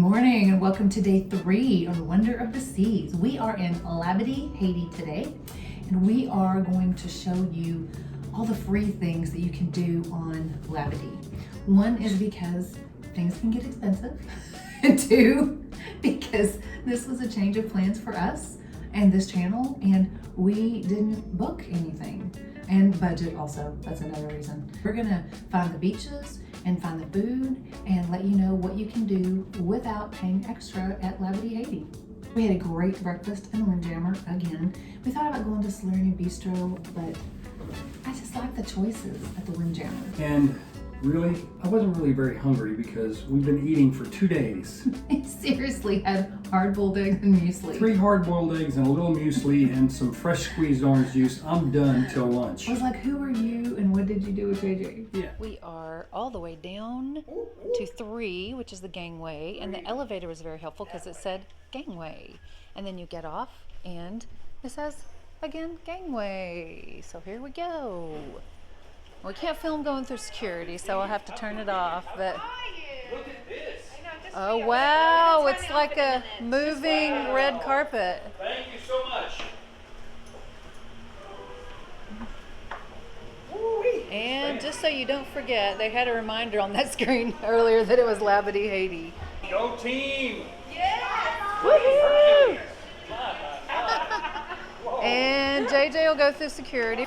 Morning and welcome to day 3 of the Wonder of the Seas. We are in Labadee, Haiti today, and we are going to show you all the free things that you can do on Labadee. One is because things can get expensive, and 2, because this was a change of plans for us and this channel, and we didn't book anything. And budget also, that's another reason. We're gonna find the beaches and find the food and let you know what you can do without paying extra at Labadee Haiti. We had a great breakfast in the Windjammer again. We thought about going to Solarian Bistro, but I just like the choices at the Windjammer. And really, I wasn't really very hungry because we've been eating for 2 days. I seriously had hard-boiled eggs and muesli. 3 hard-boiled eggs and a little muesli and some fresh squeezed orange juice. I'm done till lunch. I was like, who are you and what did you do with JJ? Yeah. We are all the way down to 3, which is the gangway, and the elevator was very helpful because it said gangway. And then you get off and it says, again, gangway. So here we go. We can't film going through security, so I'll have to turn it off. But Look at this. oh wow, it's like a moving red carpet. Thank you so much. And just so you don't forget, they had a reminder on that screen earlier that it was Labadee Haiti. Go team. Woohoo! And JJ will go through security.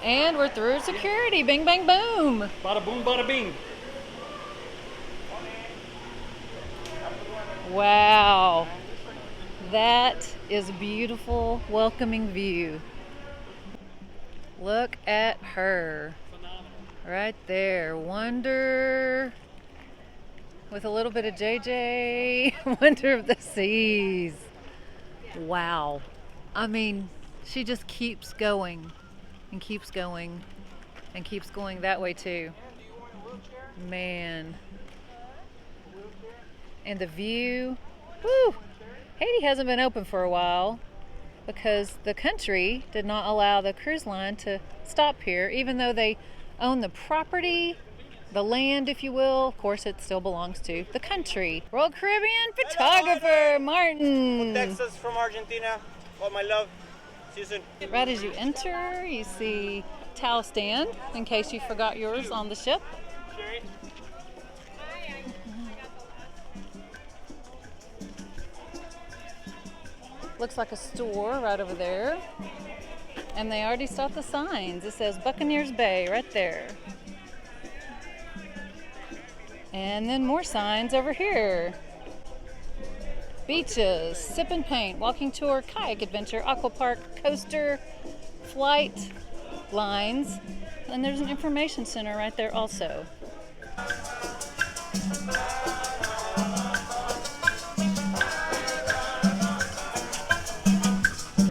And we're through security. Bing, bang, boom. Bada boom, bada bing. Wow. That is a beautiful, welcoming view. Look at her. Right there. Wonder with a little bit of JJ. Wonder of the seas. Wow. I mean, she just keeps going. And keeps going and keeps going that way too. Man. And the view. Woo! Haiti hasn't been open for a while because the country did not allow the cruise line to stop here, even though they own the property, the land, if you will. Of course, it still belongs to the country. Royal Caribbean photographer Martin. Texas from Argentina. Oh, my love. See you soon. Right as you enter, you see towel stand in case you forgot yours on the ship. Looks like a store right over there. And they already stopped the signs. It says Buccaneers Bay right there. And then more signs over here. Beaches, sip and paint, walking tour, kayak adventure, aqua park, coaster, flight lines, and there's an information center right there also.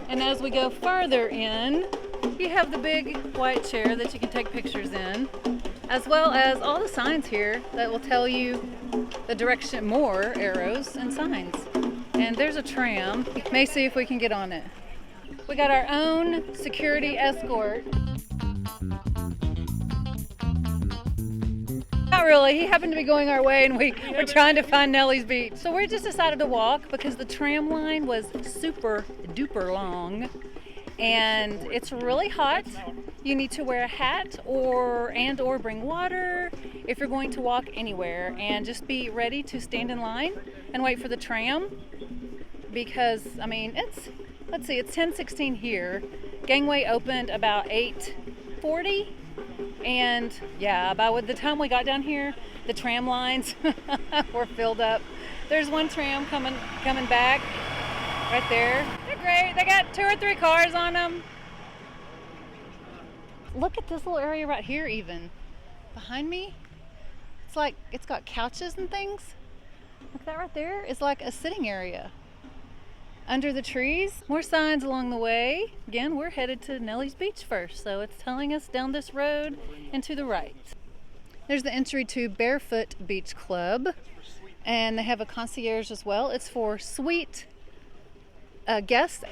And as we go farther in, you have the big white chair that you can take pictures in, as well as all the signs here that will tell you the direction, more arrows and signs. And there's a tram. May see if we can get on it. We got our own security escort. Not really. He happened to be going our way and we were trying to find Nellie's Beach. So we just decided to walk because the tram line was super duper long. And it's really hot. You need to wear a hat or bring water if you're going to walk anywhere, and just be ready to stand in line and wait for the tram because I mean it's 10:16 here. Gangway opened about 8:40, and yeah, by the time we got down here, the tram lines were filled up. There's one tram coming back right there. They're great. They got 2 or 3 cars on them. Look at this little area right here even. Behind me, it's like it's got couches and things. Look at that right there. It's like a sitting area. Under the trees, more signs along the way. Again, we're headed to Nellie's Beach first, so it's telling us down this road and to the right. There's the entry to Barefoot Beach Club, and they have a concierge as well. It's for suite guests.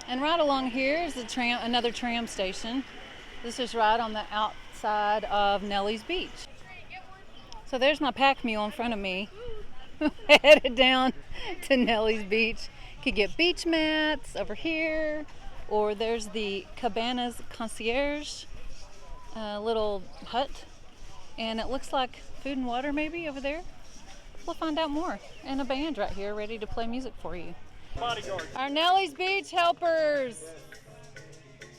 And right along here is the tram, another tram station. This is right on the outside of Nellie's Beach. So there's my pack mule in front of me. headed down to Nellie's Beach. You could get beach mats over here, or there's the Cabanas Concierge little hut, and it looks like food and water maybe over there. We'll find out more. And a band right here ready to play music for you. Bodyguard. Our Nellie's Beach helpers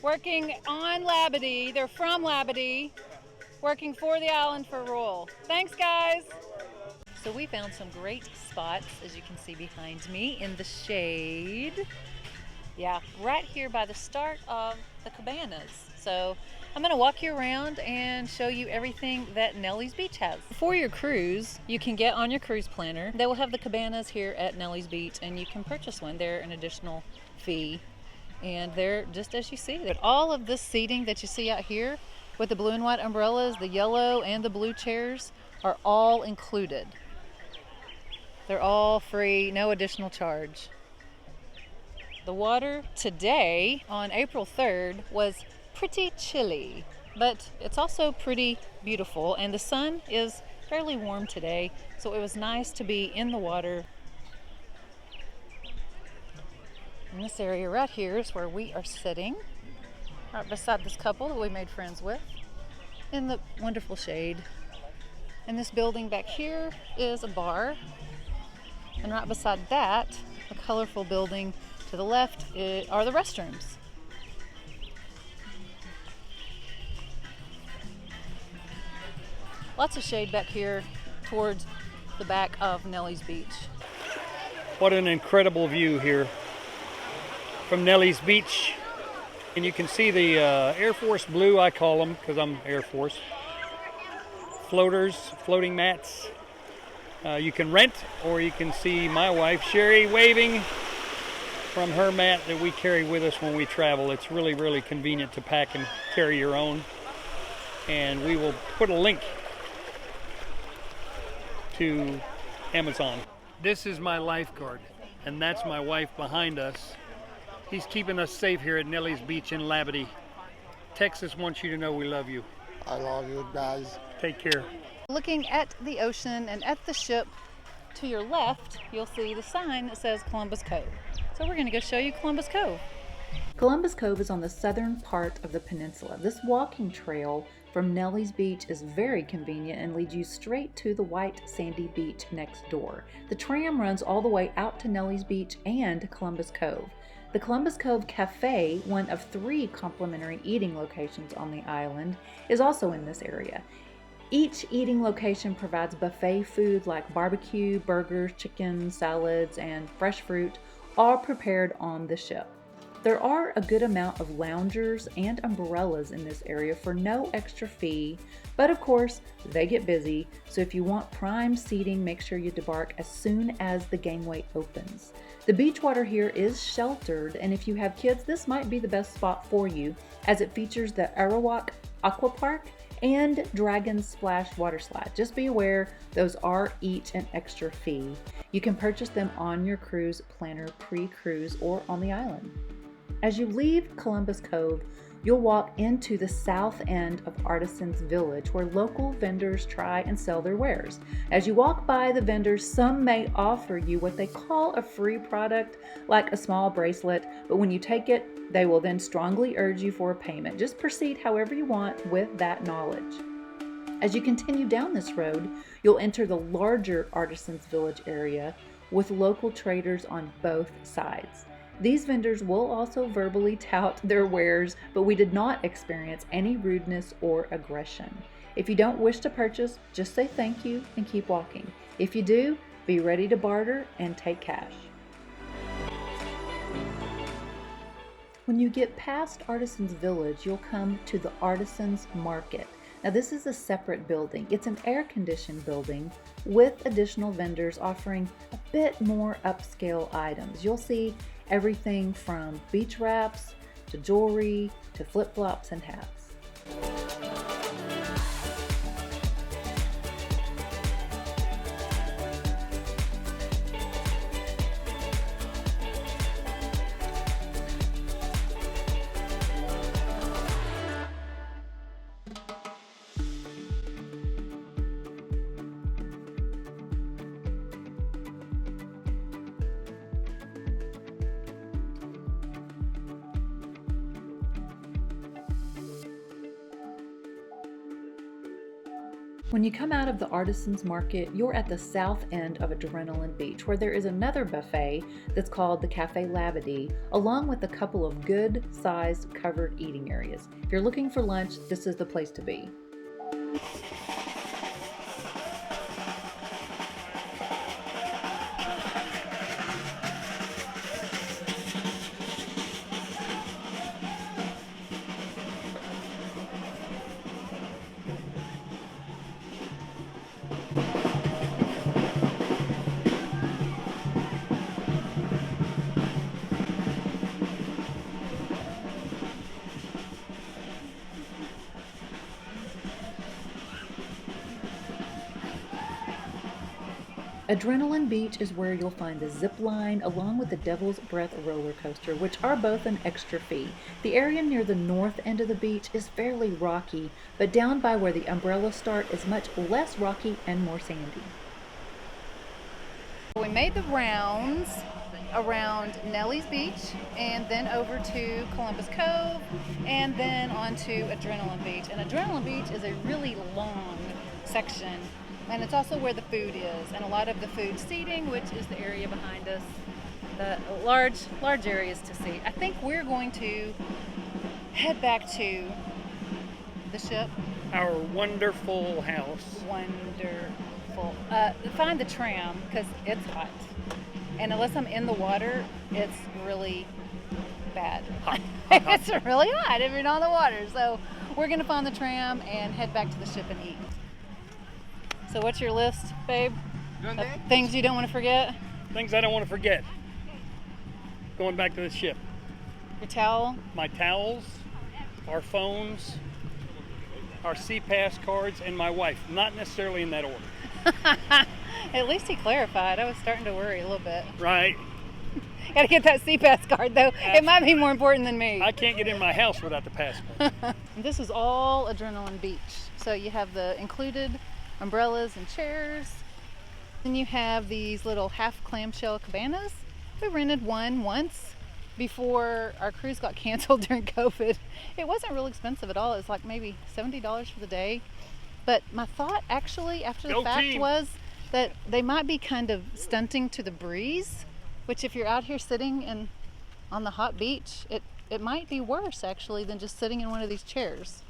working on Labadee. They're from Labadee, working for the island for Royal. Thanks, guys. So we found some great spots, as you can see behind me, in the shade. Yeah, right here by the start of the cabanas. So I'm gonna walk you around and show you everything that Nellie's Beach has. For your cruise, you can get on your cruise planner. They will have the cabanas here at Nellie's Beach, and you can purchase one. They're an additional fee, and they're just as you see. But all of this seating that you see out here with the blue and white umbrellas, the yellow and the blue chairs are all included. They're all free, no additional charge. The water today, on April 3rd, was pretty chilly, but it's also pretty beautiful, and the sun is fairly warm today, so it was nice to be in the water. In this area right here is where we are sitting, right beside this couple that we made friends with, in the wonderful shade. And this building back here is a bar, and right beside that, a colorful building to the left are the restrooms. Lots of shade back here towards the back of Nellie's Beach. What an incredible view here from Nellie's Beach. And you can see the Air Force Blue, I call them because I'm Air Force. Floaters, floating mats. You can rent, or you can see my wife Sherry waving from her mat that we carry with us when we travel. It's really, really convenient to pack and carry your own. And we will put a link to Amazon. This is my lifeguard, and that's my wife behind us. He's keeping us safe here at Nellie's Beach in Labadee. Texas wants you to know we love you. I love you guys. Take care. Looking at the ocean and at the ship to your left, you'll see the sign that says Columbus Cove. So we're going to go show you Columbus Cove. Columbus Cove is on the southern part of the peninsula. This walking trail from Nellie's Beach is very convenient and leads you straight to the white sandy beach next door. The tram runs all the way out to Nellie's Beach and Columbus Cove. The Columbus Cove Cafe, one of 3 complimentary eating locations on the island, is also in this area. Each eating location provides buffet food like barbecue, burgers, chicken, salads, and fresh fruit, all prepared on the ship. There are a good amount of loungers and umbrellas in this area for no extra fee, but of course, they get busy, so if you want prime seating, make sure you debark as soon as the gangway opens. The beach water here is sheltered, and if you have kids, this might be the best spot for you, as it features the Arawak Aqua Park and Dragon Splash water slide. Just be aware, those are each an extra fee. You can purchase them on your cruise planner pre-cruise or on the island. As you leave Columbus Cove, you'll walk into the south end of Artisans Village, where local vendors try and sell their wares. As you walk by the vendors, some may offer you what they call a free product, like a small bracelet, but when you take it, they will then strongly urge you for a payment. Just proceed however you want with that knowledge. As you continue down this road, you'll enter the larger Artisans Village area with local traders on both sides. These vendors will also verbally tout their wares, but we did not experience any rudeness or aggression. If you don't wish to purchase, just say thank you and keep walking. If you do, be ready to barter and take cash. When you get past Artisans Village, you'll come to the Artisans Market. Now this is a separate building. It's an air-conditioned building with additional vendors offering a bit more upscale items. You'll see everything from beach wraps to jewelry to flip-flops and hats. When you come out of the Artisans Market, you're at the south end of Adrenaline Beach, where there is another buffet that's called the Cafe Labadee, along with a couple of good-sized covered eating areas. If you're looking for lunch, this is the place to be. Adrenaline Beach is where you'll find the zip line along with the Devil's Breath roller coaster, which are both an extra fee. The area near the north end of the beach is fairly rocky, but down by where the umbrellas start is much less rocky and more sandy. We made the rounds around Nellie's Beach and then over to Columbus Cove and then onto Adrenaline Beach. And Adrenaline Beach is a really long section. And it's also where the food is, and a lot of the food seating, which is the area behind us, the large areas to see. I think we're going to head back to the ship. Our wonderful house. Wonderful. Find the tram, because it's hot. And unless I'm in the water, it's really bad. Hot. It's really hot if you're not in the water. So we're going to find the tram and head back to the ship and eat. So what's your list, babe? Things you don't want to forget? Things I don't want to forget. Going back to the ship. Your towel? My towels, our phones, our C-Pass cards, and my wife. Not necessarily in that order. At least he clarified. I was starting to worry a little bit. Right. Got to get that C-Pass card, though. It might be more important than me. I can't get in my house without the passport. This is all Adrenaline Beach. So you have the included umbrellas and chairs. Then you have these little half clamshell cabanas. We rented one once before our cruise got canceled during COVID. It wasn't real expensive at all. It was like maybe $70 for the day. But my thought actually after the fact was that they might be kind of stunting to the breeze, which if you're out here sitting on the hot beach, it might be worse actually than just sitting in one of these chairs.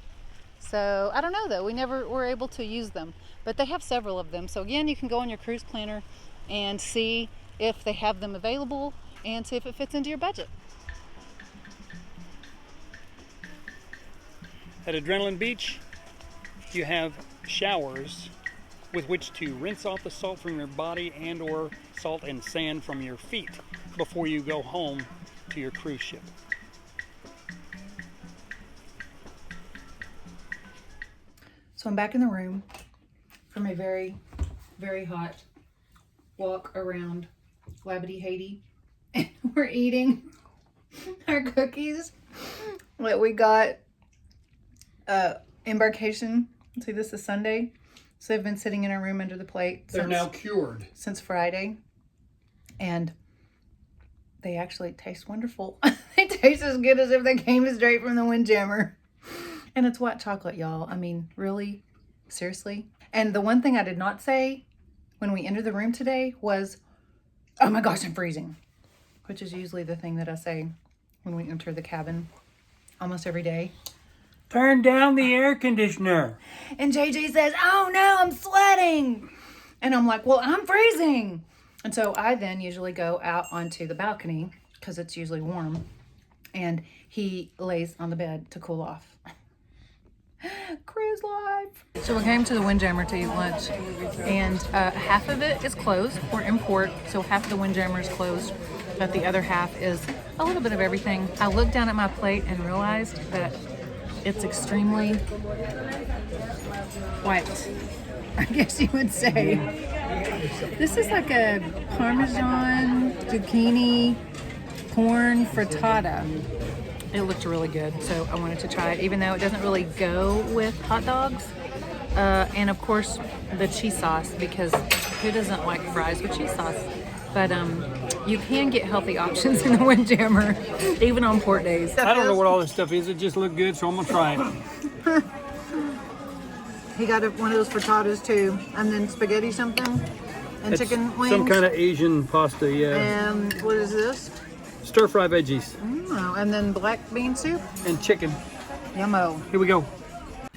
So I don't know though, we never were able to use them, but they have several of them. So again, you can go on your cruise planner and see if they have them available and see if it fits into your budget. At Adrenaline Beach, you have showers with which to rinse off the salt from your body and or salt and sand from your feet before you go home to your cruise ship. So I'm back in the room from a very, very hot walk around Labadee Haiti. And we're eating our cookies that we got embarkation. See, this is Sunday. So they've been sitting in our room under the plate. They're now cured. Since Friday. And they actually taste wonderful. They taste as good as if they came straight from the Windjammer. And it's white chocolate, y'all. I mean, really? Seriously? And the one thing I did not say when we entered the room today was, oh my gosh, I'm freezing. Which is usually the thing that I say when we enter the cabin almost every day. Turn down the air conditioner. And JJ says, oh no, I'm sweating. And I'm like, well, I'm freezing. And so I then usually go out onto the balcony because it's usually warm. And he lays on the bed to cool off. Cruise life. So we came to the Windjammer to eat lunch, and half of it is closed. We're in port, so half of the Windjammer is closed, but the other half is a little bit of everything. I looked down at my plate and realized that it's extremely white, I guess you would say. This is like a Parmesan zucchini corn frittata. It looked really good, so I wanted to try it, even though it doesn't really go with hot dogs. And of course, the cheese sauce, because who doesn't like fries with cheese sauce? But you can get healthy options in the Windjammer, even on port days. I don't know what all this stuff is. It just looked good, so I'm going to try it. He got one of those frittatas too, and then spaghetti something, and It's chicken wings. some kind of Asian pasta, yeah. And what is this? Stir fry veggies Oh, and then black bean soup. and chicken. Yummo. Here we go.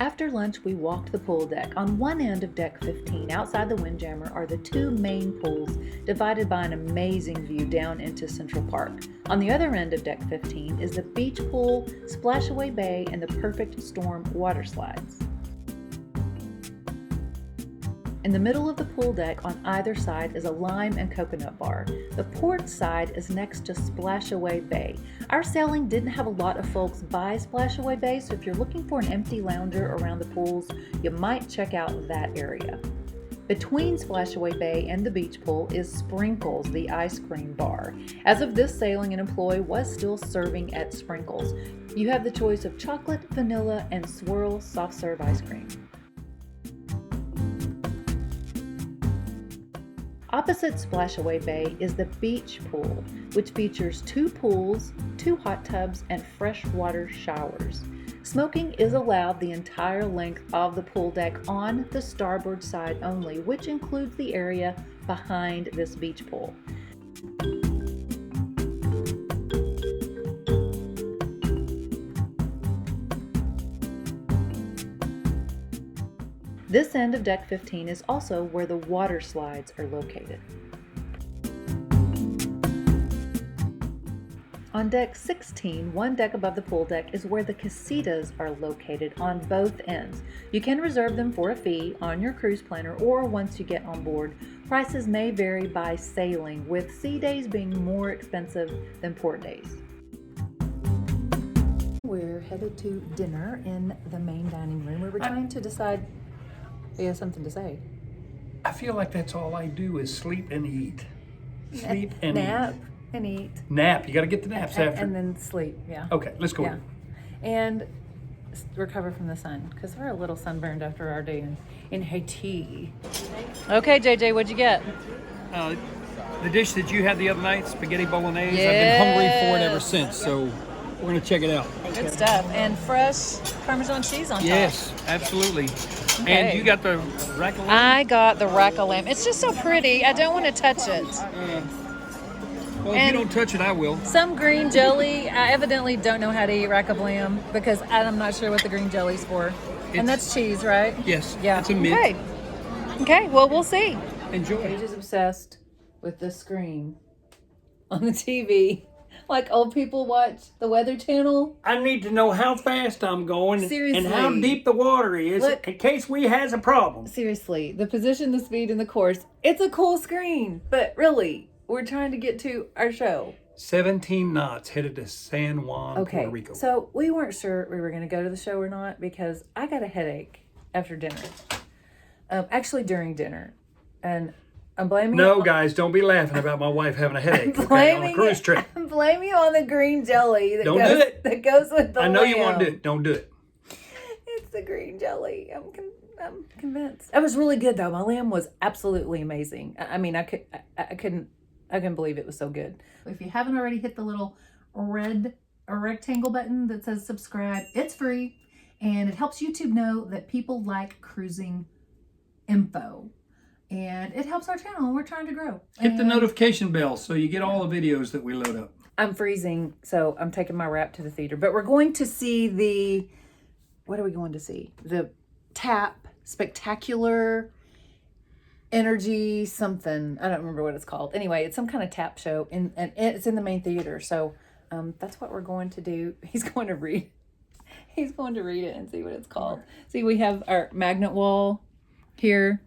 After lunch, we walked the pool deck. On one end of deck 15, outside the Windjammer, are the two main pools, divided by an amazing view down into Central Park. On the other end of deck 15 is the beach pool, Splashaway Bay, and the Perfect Storm water slides. In the middle of the pool deck on either side is a lime and coconut bar. The port side is next to Splashaway Bay. Our sailing didn't have a lot of folks by Splashaway Bay, so if you're looking for an empty lounger around the pools, you might check out that area. Between Splashaway Bay and the beach pool is Sprinkles, the ice cream bar. As of this sailing, an employee was still serving at Sprinkles. You have the choice of chocolate, vanilla, and swirl soft serve ice cream. Opposite Splashaway Bay is the beach pool, which features 2 pools, 2 hot tubs, and freshwater showers. Smoking is allowed the entire length of the pool deck on the starboard side only, which includes the area behind this beach pool. This end of deck 15 is also where the water slides are located. On deck 16, one deck above the pool deck, is where the casitas are located on both ends. You can reserve them for a fee on your cruise planner or once you get on board. Prices may vary by sailing, with sea days being more expensive than port days. We're headed to dinner in the main dining room where we're trying to decide. You have something to say. I feel like that's all I do is sleep and eat. Sleep and Nap eat. and eat. Nap. You got to get the naps after. And then sleep, yeah. Okay, let's go. Yeah. And recover from the sun, because we're a little sunburned after our day in Haiti. Okay, JJ, what'd you get? The dish that you had the other night, spaghetti bolognese, I've been hungry for it ever since, so we're going to check it out. Good stuff. And fresh Parmesan cheese on top. Yes, absolutely. Okay. And you got the rack of lamb? I got the rack of lamb. It's just so pretty. I don't want to touch it. Well, if you and- don't touch it, I will. Some green jelly. I evidently don't know how to eat rack of lamb because I'm not sure what the green jelly's for. And that's cheese, right? Yes, Yeah. it's a mint. Okay. Okay, well, we'll see. Enjoy. Paige is obsessed with the screen on the TV. Like old people watch the Weather Channel. I need to know how fast I'm going Seriously. and how deep the water is Look. in case we has a problem. Seriously, the position, the speed, and the course. It's a cool screen, but really, we're trying to get to our show. 17 knots headed to San Juan, Okay, Puerto Rico. so we weren't sure we were going to go to the show or not because I got a headache after dinner. Actually, during dinner. And I'm blaming No, you. guys, don't be laughing about my wife having a headache I'm okay, on a blaming cruise it- trip. I'm blaming you on the green jelly that Don't goes, do it. that goes with the I know you lamb. want to do it. Don't do it. It's the green jelly. I'm convinced. That was really good though. My lamb was absolutely amazing. I mean, I couldn't believe it was so good. If you haven't already hit the little red or rectangle button that says subscribe, it's free and it helps YouTube know that people like cruising info. And it helps our channel and we're trying to grow. Hit the And notification bell so you get all the videos that we load up. I'm freezing, so I'm taking my wrap to the theater. But we're going to see what are we going to see? The TAP Spectacular Energy something. I don't remember what it's called. Anyway, it's some kind of tap show, and it's in the main theater. So that's what we're going to do. He's going to read it and see what it's called. See, we have our magnet wall here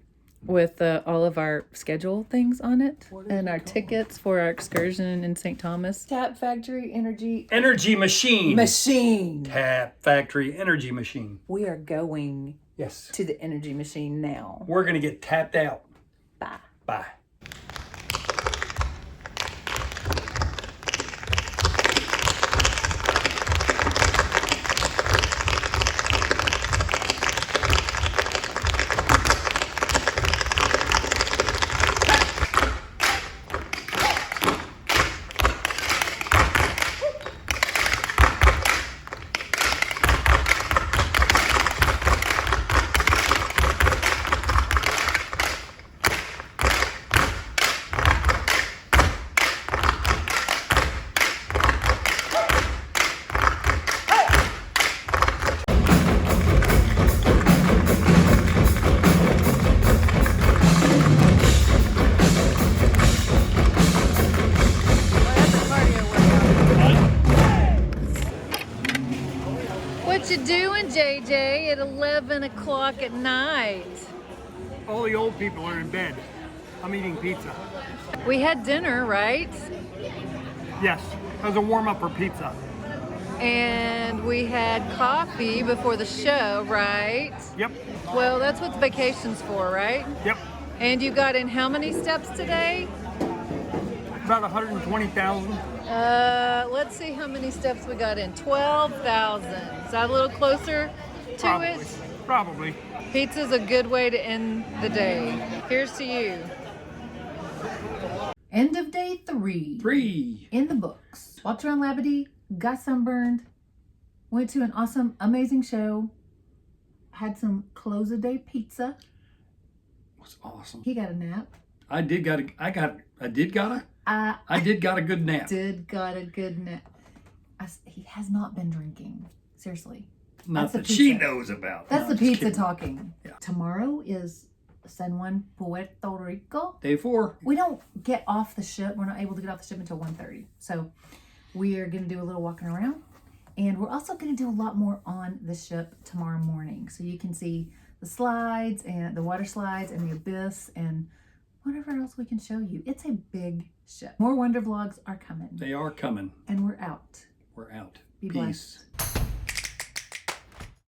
with all of our schedule things on it and our tickets for our excursion in St. Thomas. Tap Factory Energy Machine. Tap Factory Energy Machine. We are going Yes. to the energy machine now. We're going to get tapped out. Bye. Bye. Sunday at 11 o'clock at night. All the old people are in bed. I'm eating pizza. We had dinner, right? Yes, as a warm-up for pizza. And we had coffee before the show, right? Yep, Well, that's what vacation's for, right? yep. And you got in how many steps today? About 120,000. Let's see how many steps we got in. 12,000. Is that a little closer to Probably. it? Probably. Pizza's a good way to end the day. Here's to you. End of day 3. 3. In the books. Walked around Labadee, got sunburned, went to an awesome, amazing show, had some close of day pizza. It was awesome. He got a nap. I did got a good nap. Did got a good nap. He has not been drinking. Seriously. Not That's that the she pizza. knows about. That's No, the I'm just pizza kidding. talking. Yeah. Tomorrow is San Juan, Puerto Rico. Day 4. We don't get off the ship. We're not able to get off the ship until 1:30. So we are going to do a little walking around. And we're also going to do a lot more on the ship tomorrow morning. So you can see the slides and the water slides and the abyss and whatever else we can show you. It's a big ship. More Wonder Vlogs are coming. They are coming. And we're out. We're out. Be Peace. blessed.